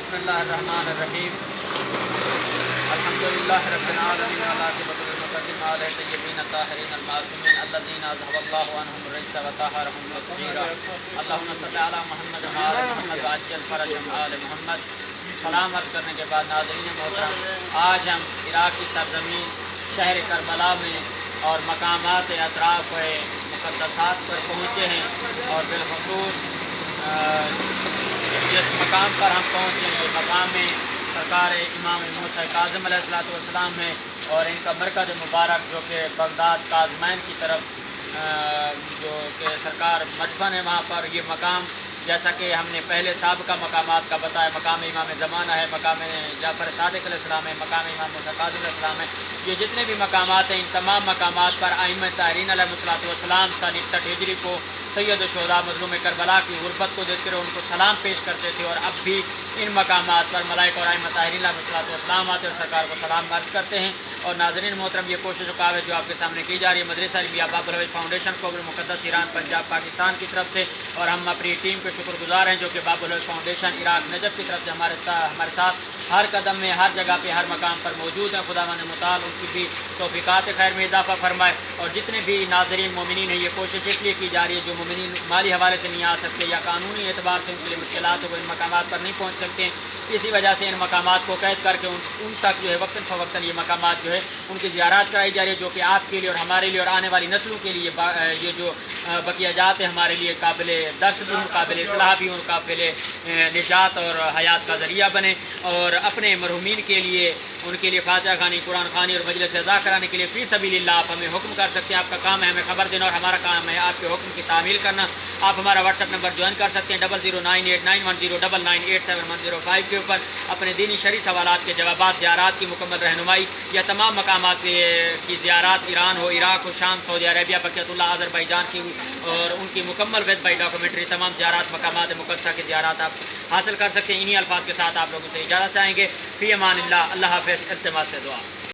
بسم اللہ الرحمن الرحیم الحمدللہ رب العالمین والعاقبۃ للمتقین علیہ طیبین الطاہرین المعصومین الذین اذھب اللہ عنہم الرجس وطہرہم تطہیرا اللہم صل علی محمد وعلی محمد وعجل فرجهم آل محمد۔ سلام عرض کرنے کے بعد ناظرین محترم، آج ہم عراق کی سرزمین شہر کربلا میں اور مقامات اطراف مقدسات پر پہنچے ہیں، اور بالخصوص جس مقام پر ہم پہنچے ہیں مقام سرکار امام موسیٰ کاظم علیہ السلام ہے، اور ان کا مرکز مبارک جو کہ بغداد کاظمین کی طرف جو کہ سرکار مدفن ہے وہاں پر یہ مقام، جیسا کہ ہم نے پہلے سابقہ مقامات کا بتایا، مقام امام زمانہ ہے، مقام جعفر صادق علیہ السلام ہے، مقام امام موسیٰ کاظم علیہ السلام ہے۔ یہ جتنے بھی مقامات ہیں ان تمام مقامات پر ائمہ طاہرین علیہ السلام سن 61 ہجری کو سید الشہداء مظلوم کربلا کی غربت کو دیکھ کر ان کو سلام پیش کرتے تھے، اور اب بھی ان مقامات پر ملائکہ اور ائمہ طاہرین علیہ السلام آتے اور سرکار کو سلام عرض کرتے ہیں۔ اور ناظرین محترم، یہ کوشش و کاوش جو آپ کے سامنے کی جا رہی ہے مدرسہ الانبیاء باب الحویج فاؤنڈیشن کو مقدس ایران پنجاب پاکستان کی طرف سے، اور ہم اپنی ٹیم کے شکر گزار ہیں جو کہ باب الحویج فاؤنڈیشن عراق نجف کی طرف سے ہمارے ساتھ ہر قدم میں، ہر جگہ پہ، ہر مقام پر موجود ہیں۔ خداوند متعال ان کی بھی توفیقات خیر میں اضافہ فرمائے، اور جتنے بھی ناظرین مومنین ہیں یہ کوشش اس لیے کی جا رہی ہے جو مومنین مالی حوالے سے نہیں آ سکتے یا قانونی اعتبار سے ان کے لیے مشکلات ہو، وہ ان مقامات پر نہیں پہنچ سکتے ہیں، اسی وجہ سے ان مقامات کو قید کر کے ان تک جو ہے وقتاً فوقتاً یہ مقامات جو ہے ان کی زیارات کرائی جا رہی ہے، جو کہ آپ کے لیے اور ہمارے لیے اور آنے والی نسلوں کے لیے یہ جو بقیہ جات ہے ہمارے لیے قابل درس بھی ہوں، قابل اصلاح بھی ہوں، قابل نجات اور حیات کا ذریعہ بنے، اور اپنے مرحومین کے لیے ان کے لیے فاتحہ خوانی، قرآن خوانی اور مجلس اذا کرانے کے لیے فی سبیل اللہ آپ ہمیں حکم کر سکتے ہیں۔ آپ کا کام ہے ہمیں خبر دینا، اور ہمارا کام ہے آپ کے حکم کی تعمیل کرنا۔ آپ ہمارا واٹس ایپ نمبر جوائن کر سکتے ہیں 009891099710 کے اوپر اپنے دینی شرعی سوالات کے جوابات، زیارات کی مکمل رہنمائی یا تمام مقامات کی زیارات، ایران ہو، عراق ہو، شام، سعودی عربیہ، بقیت اللہ، آذربائیجان کی اور ان کی مکمل ویب بائی ڈاکومنٹری، تمام زیارات، مقامات مقدسہ کی زیارات آپ حاصل کر سکتے ہیں۔ انہی الفاظ کے ساتھ آپ لوگوں سے اجازت چاہیں گے۔ فی امان اللہ، اللہ حافظ، التماس سے دعا۔